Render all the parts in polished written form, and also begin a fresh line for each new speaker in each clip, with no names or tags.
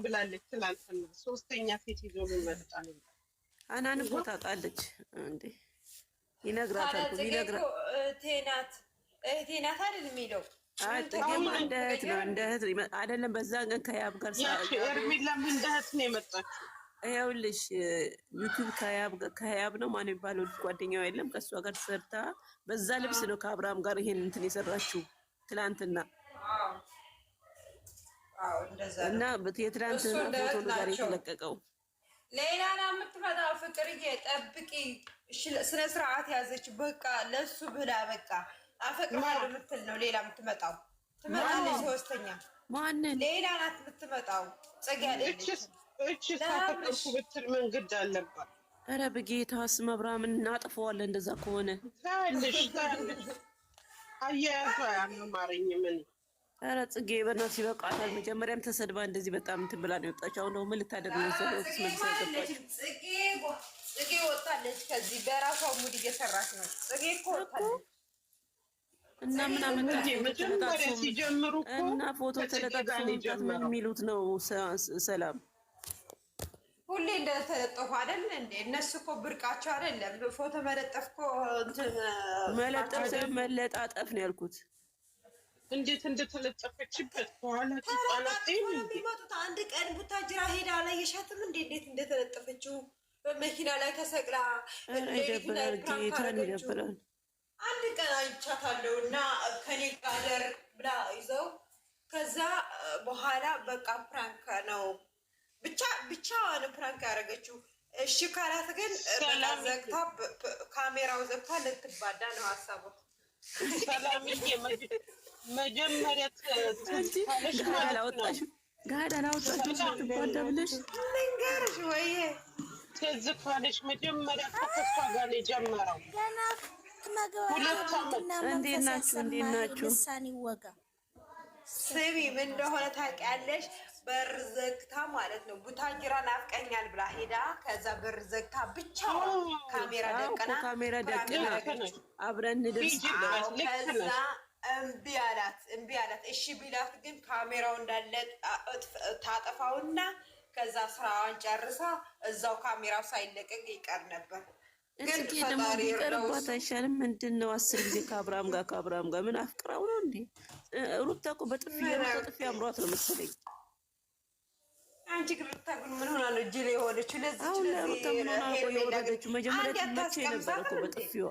ብላለች ትላንትና። ሶስተኛ ሴት ይዞ መጣ ነው።
አናን እኮ ታውቃለች እንዴ? ይነግራታል እኮ ይነግራ
እህቴ ናት አይደል የሚለው።
ጥጌማ እንደ እህት ነው፣ እንደ እህት አይደለም። በዛ ቀን ከያብ ጋር
ኤርሚላም እንደ እህት ነው የመጣችው።
ይኸውልሽ ዩቲዩብ ከያብ ነው ማን የሚባለው ጓደኛው የለም ከእሷ ጋር ሰርታ በዛ ልብስ ነው ከአብርሃም ጋር ይሄን እንትን የሰራችው ትላንትና። እና የትላንትና ፎቶ ጋር የተለቀቀው
ሌላ ና የምትመጣው ፍቅርዬ ጠብቂ፣ ስነ ስርዓት ያዘች። በቃ ለሱ ብላ በቃ አፈቅርሃለሁ የምትል ነው ሌላ የምትመጣው። ትመጣለች ሶስተኛ
ማንን
ሌላ ናት የምትመጣው። ጽጌ ያለች
እቺ ታፈቅርኩ ብትል መንገድ አለባት።
ኧረ በጌታ ስም አብርሃምን እናጥፈዋለን እንደዛ ከሆነ
ታልሽ አያያዟ ያማረኝ ምን። ኧረ
ጽጌ በእናትሽ ይበቃታል። መጀመሪያም ተሰድባ እንደዚህ በጣም እንትን ብላ ነው የወጣች። አሁን ደግሞ ምን ልታደርግ ነው?
ጽጌ ወጣለች ከዚህ በራሷ ሙድ እየሰራች ነው። ጽጌ እኮ ወጣለች
እና ምን አመጣች?
መጀመሪያ ሲጀምሩ እኮ
እና ፎቶ ተለጣጥፎ ምን የሚሉት ነው? ሰላም
ሁሌ እንደተለጠፉ አይደል እንዴ? እነሱ እኮ ብርቃቸው አይደለም ፎቶ መለጠፍ እኮ
መለጠፍ መለጣጠፍ ነው ያልኩት።
እንዴት እንደተለጠፈችበት በኋላ ተጣላጤ
የሚመጡት አንድ ቀን ቡታጅራ ሄዳ ላይ የሻትም እንዴት እንደተለጠፈችው በመኪና ላይ ተሰቅላ
ይደብራል።
አንድ ቀን አይቻታለሁ እና ከኔ ጋር ብላ ይዘው ከዛ በኋላ በቃ ፕራንክ ነው ብቻዋን ፕራንክ ያደረገችው። እሺ ካላት ግን ዘግታ ካሜራው ዘግታ ልትባዳ ነው ሀሳቡ።
ሰላምዬ መጀመሪያ
ጋዳ ላወጣሽ ትባዳ ብለሽ
ልንገርሽ ወይ
ትዝ ካለሽ መጀመሪያ ከሷ ጋር ነው የጀመረው።
እንዴት ናችሁ?
ስሚ ምን እንደሆነ ታውቂያለሽ? በር ዘግታ ማለት ነው። ቡታጅራ ናፍቀኛል ብላ ሄዳ ከዛ በር ዘግታ ብቻዋን ካሜራ ደቀና
አብረን እንደርስ
ከዛ እምቢ አላት። እሺ ቢላት ግን ካሜራው እንዳለ ታጠፋውና ከዛ ስራዋን ጨርሳ እዛው ካሜራው ሳይለቀቅ ይቀር ነበር።
ግን ደግሞ ቢቀርባት አይሻልም? ምንድን ነው 10 ጊዜ ከአብርሃም ጋር ምን አፍቅራው ነው እንዴ? ሩታ እኮ በጥፊ አምሯት ነው መሰለኝ።
አንቺ ግርታ ግን ምን ሆና ነው ጅል የሆነችው? ለዚህ
አሁን ሩታ ምን ሆና ነው የወረደችው? መጀመሪያ ትመቼ ነበር እኮ በጥፊዋ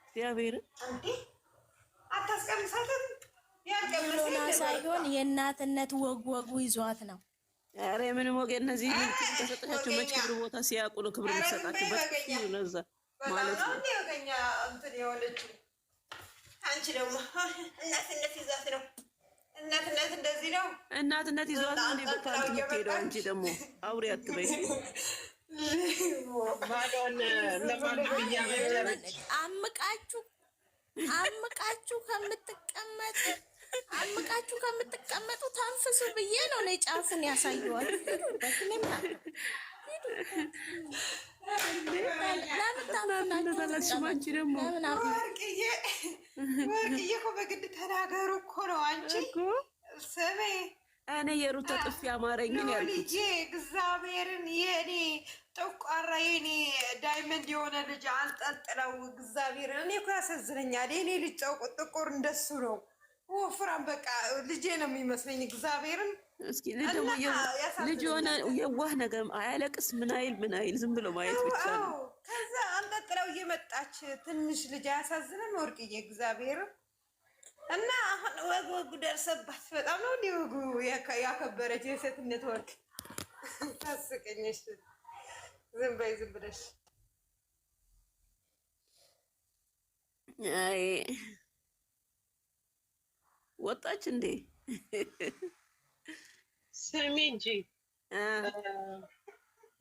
እግዚአብሔር
እንዴ አታስቀምሳትም።
ያቀምሎና ሳይሆን የእናትነት ወጉ ይዟት ነው።
ኧረ ምንም ወገ እነዚህ ምን ተሰጣቸው? መች ክብር ቦታ ሲያውቁ ነው ክብር የሚሰጣቸው። በጥፊ ነው እዛ ማለት ነው።
ያገኛ እንትን የሆነችው አንቺ ደግሞ እናትነት ይዟት ነው። እናትነት እንደዚህ ነው።
እናትነት ይዟት ነው እንዴ? በፓንት የምትሄደው አንቺ ደግሞ አውሬ አትበይ።
ባዶን ለማለት እያመጀረች
አምቃችሁ ከምትቀመጡ ታንፍሱ ብዬ ነው እኔ ጫፉን ያሳየዋል። በክኔም
አንቺ ደግሞ
ወርቅዬ እኮ በግድ ተናገሩ እኮ ነው። አንቺ ስሜ
እኔ የሩታ ጥፊ አማረኝን ያልኩት
እግዚአብሔርን የኔ ጠቋራ የኔ ዳይመንድ የሆነ ልጅ አንጠልጥለው እግዚአብሔርን እኔ እኮ ያሳዝነኛል። የኔ ልጅ ጥቁር እንደሱ ነው ወፍራም በቃ ልጄ ነው የሚመስለኝ እግዚአብሔርን።
እስኪ ደግሞ ልጅ የሆነ የዋህ ነገር አያለቅስ ምን አይል ዝም ብሎ ማየት ብቻ ነው።
ከዛ አንጠልጥለው እየመጣች ትንሽ ልጅ አያሳዝንም ወርቅዬ እግዚአብሔርን። እና አሁን ወጉ ደርሰባት በጣም ነው እንዲ ወጉ ያከበረች የሴትነት ወግ ታስቀኝሽ። ዝም በይ ዝም ብለሽ
አይ ወጣች እንዴ?
ስሚ እንጂ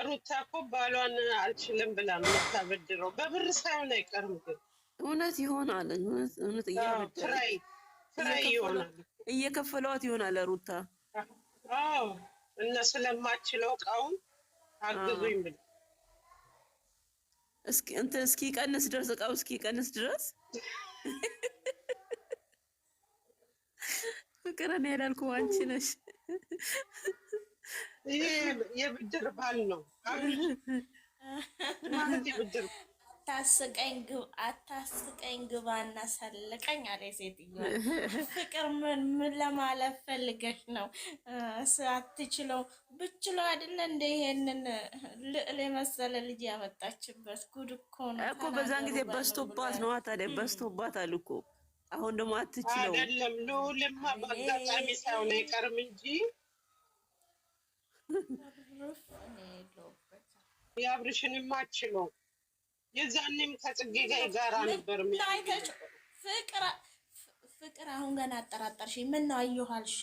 ሩታ እኮ ባሏን አልችልም ብላ የምታበድረው በብር ሳይሆን አይቀርም። ግን
እውነት ይሆናል። እውነት
ፍራይ ይሆናል።
እየከፈሏት ይሆናል ሩታ።
አዎ እና ስለማችለው እቃውን አግዙኝ ብል
እስኪ ቀንስ ድረስ እቃው እስኪ ቀንስ ድረስ ፍቅርን ያላልኩ አንቺ ነሽ።
ይሄ የብድር ባል ነው አብርሽ ማለት የብድር
አታስቀኝ ግባ እና ሰልቀኝ አለ ሴትዮዋ። ፍቅር ምን ለማለት ፈልገሽ ነው? አትችለው ብችለው አይደለ እንደ ይሄንን ልዕል የመሰለ ልጅ ያመጣችበት ጉድ እኮ ነው
እኮ። በዛን ጊዜ በስቶባት ነው ታዲያ፣ በስቶባት አሉ እኮ። አሁን ደግሞ አትችለው
አይደለም። ልዑልማ በአጋጣሚ ሳይሆን አይቀርም እንጂ የአብርሽንማ አችለው። የዛኔም ከጽጌ ጋር ነበር
ፍቅር። አሁን ገና አጠራጠርሽ። ምን ነው አየኋልሽ?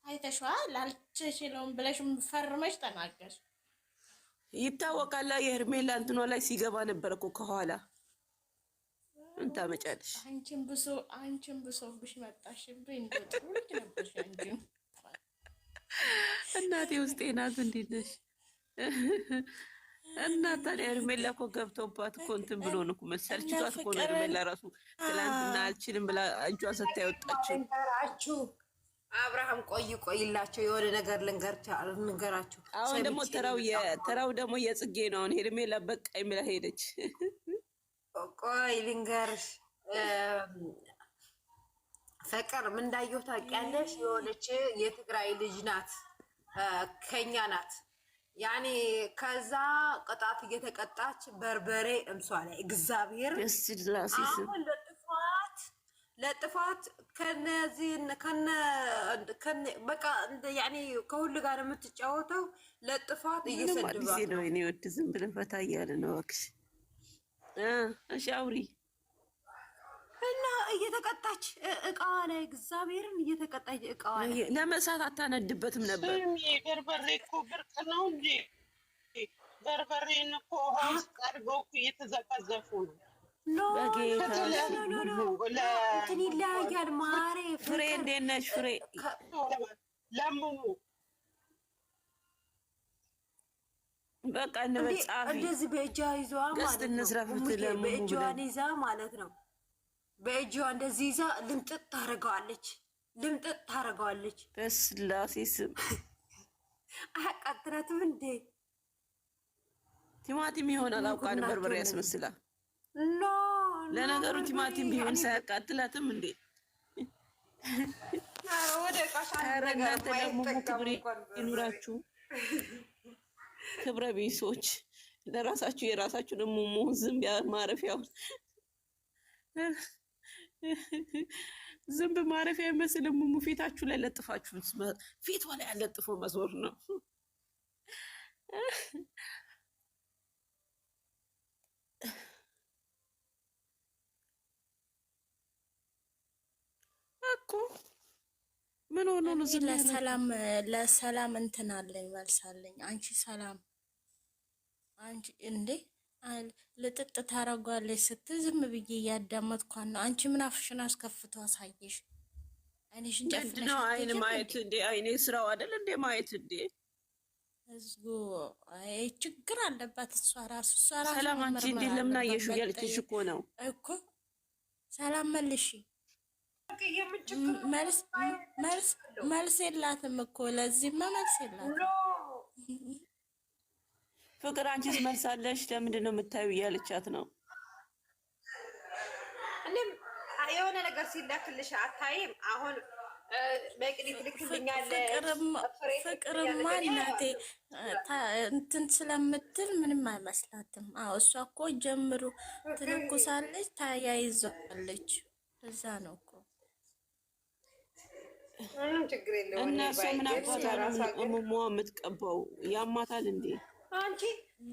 አይተሽዋል አልችለውም ብለሽ ፈርመሽ ተናገርሽ።
ይታወቃል። የሄርሜላ እንትኗ ላይ ሲገባ ነበር እኮ ከኋላ። ምን ታመጫለሽ?
አንቺን ብሶብሽ መጣሽብኝ። እንደው ጥሩ ልጅ ነበርሽ እንጂ
እናቴ ውስጤ ናት። እንዴት ነሽ? እና ታዲያ ሄርሜላ እኮ ገብቶባት እኮ እንትን ብሎ ነው እኮ መሰልችቷት እኮ ነው። ሄርሜላ ራሱ ትላንትና አልችልም ብላ እጇን ሰታ ያወጣችው።
አብርሃም ቆይላቸው የሆነ ነገር ልንገራችሁ።
አሁን ደግሞ ተራው ደግሞ የጽጌ ነው። አሁን ሄርሜላ በቃኝ ብላ ሄደች።
ቆይ ልንገርሽ ፍቅር ምን እንዳየሁ ታውቂያለሽ? የሆነች የትግራይ ልጅ ናት፣ ከኛ ናት። ያኔ ከዛ ቅጣት እየተቀጣች በርበሬ እምሷ ላይ እግዚአብሔር አሁን ለጥፋት ከነዚህ በቃ ያኔ ከሁሉ ጋር የምትጫወተው ለጥፋት እየሰደባ
ነው። እኔ ወድ ዝም ብለን ፈታ እያለ ነው እባክሽ። እሺ አውሪ
እና እየተቀጣች እቃዋ ላይ እግዚአብሔርን እየተቀጣች እቃዋ ላይ
ለመሳት አታነድበትም ነበር።
በርበሬ እኮ ብርቅ ነው እንጂ በርበሬን እኮ ውስጥ አድርገው እየተዘቀዘፉ ነው።
እንትን ይለያያል። ማሬ
ፍሬ እንዴት ነሽ? ፍሬ
ለምሙ
በቃ እንበጻፊ
እንደዚህ በእጇ ይዟ ማለት ነው። በእጇን ይዛ ማለት ነው። በእጇ እንደዚህ ይዛ ልምጥጥ ታደርገዋለች።
በስላሴ ስም
አያቃጥላትም እንዴ?
ቲማቲም ይሆናል አውቃን በርበሬ ያስመስላ። ለነገሩ ቲማቲም ቢሆን ሳያቃጥላትም እንዴ? ኧረ እናንተ ደግሞ ክብሬ ይኑራችሁ። ክብረ ቢሶች ለራሳችሁ የራሳችሁን እሙሙ ዝም ማረፊያውን ዝንብ ማረፊያ ይመስል እሙሙ ፊታችሁ ላይ ለጥፋችሁ ፊቷ ላይ ያለጥፎ መዞር ነው እኮ። ምን ሆኖ ነው?
ለሰላም እንትን አለኝ መልሳለኝ። አንቺ ሰላም አንቺ እንዴ ልጥጥ ታረጓለች ስትል ዝም ብዬ እያዳመጥኳት ነው። አንቺ ምን አፍሽን አስከፍቶ አሳየሽ? አይንሽን ጨፍነሽ
ነው። አይን ማየት እንዴ? አይኔ ስራው አይደል እንዴ ማየት እንዴ?
እዝጎ ችግር አለባት እሷ ራሱ
ሰላም አንቺ እንዴ ለምን አየሽው? ያለችሽ እኮ ነው
እኮ ሰላም መልሺ። መልስ የላትም እኮ ለዚህማ መልስ የላትም።
ፍቅር አንቺስ መልሳለሽ? ለምንድን ነው የምታዩ እያለቻት ነው።
እኔም የሆነ ነገር ሲላክልሽ አታይም? አሁን በቅዲት ልክልኛለሽ።
ፍቅርማ እናቴ እንትን ስለምትል ምንም አይመስላትም። አዎ እሷ እኮ ጀምሩ ትለኩሳለች፣ ታያይዘዋለች። እዛ ነው እኮ
ችግር የለውም።
እና እሷ ምን አባታ እሙሟ የምትቀባው ያማታል እንዴ?
አንቺ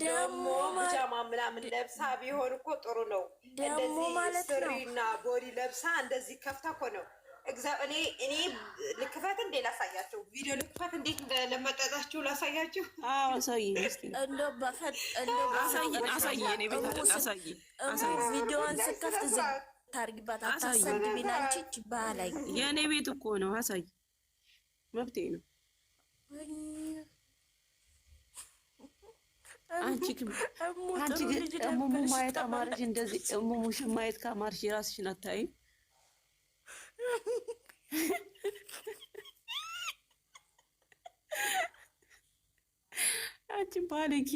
ደግሞ ፒጃማ ምናምን ለብሳ ቢሆን እኮ ጥሩ ነው። እንደዚህ ሱሪና ቦዲ ለብሳ እንደዚህ ከፍታ እኮ ነው። እኔ ልክፈት እንዴ ላሳያችሁ፣ ቪዲዮ ልክፈት እንዴት እንደለመጠጣችሁ ላሳያችሁ።
አዎ አሳይ እስቲ አሳይ።
ቪዲዮዋን ስከፍት ዝም ታርጊባት አታሰድቢ። ላንቺ ባላይ
የኔ ቤት እኮ ነው። አሳይ መብቴ ነው። አንቺ ግን እሙሙ ማየት አማርሽ። እንደዚህ እሙሙሽን ማየት ካማርሽ የራስሽን አታይም? አንቺን ባለጌ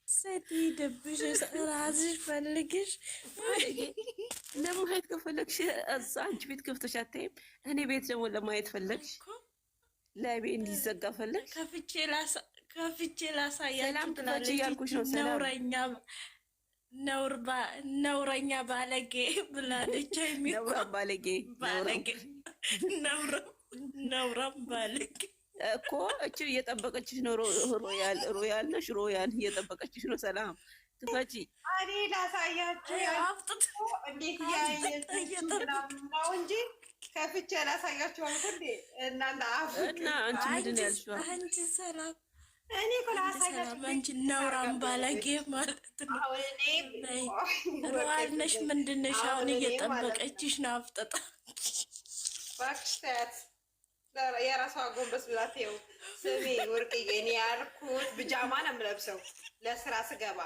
ሴት ይደብሽ ራስሽ ፈልግሽ
ለማየት ከፈለግሽ እዛ አንቺ ቤት ከፍተሽ አታይም? እኔ ቤት ደግሞ ለማየት ፈለግሽ? ላይቤ እንዲዘጋ ፈለግሽ?
ከፍቼ ላሳያችሁ።
ሰላም ትፈች እያልኩሽ ነው። ሰላም
ነውረኛ ባለጌ ብላለች።
ነውራም ባለጌ
ነውራም ባለጌ
እኮ እቺ እየጠበቀችሽ ነው። ሮያል ነሽ። ሮያል እየጠበቀችሽ ነው። ሰላም ትፈጪ።
እኔ ላሳያችሁ እንዴት እያየችሁ ነው እንጂ ከፍቼ ላሳያችሁ አልኩ እንዴ እናንተ አፍ
እና አንቺ ምንድን ነው ያልሽው?
አንቺ ሰላም
እኔ እኮ ላሳያችሁ
አንቺ ነውራም ባለጌ ማለት ነው። ሮያል ነሽ ምንድን ነሽ? አሁን እየጠበቀችሽ ነው። አፍጥጣ
እባክሽ ተያት። የራሷ ጎንበስ ብላት ይኸው ስሜ ወርቅዬ፣ እኔ ያልኩት ብጃማ ነው የምለብሰው ለስራ ስገባ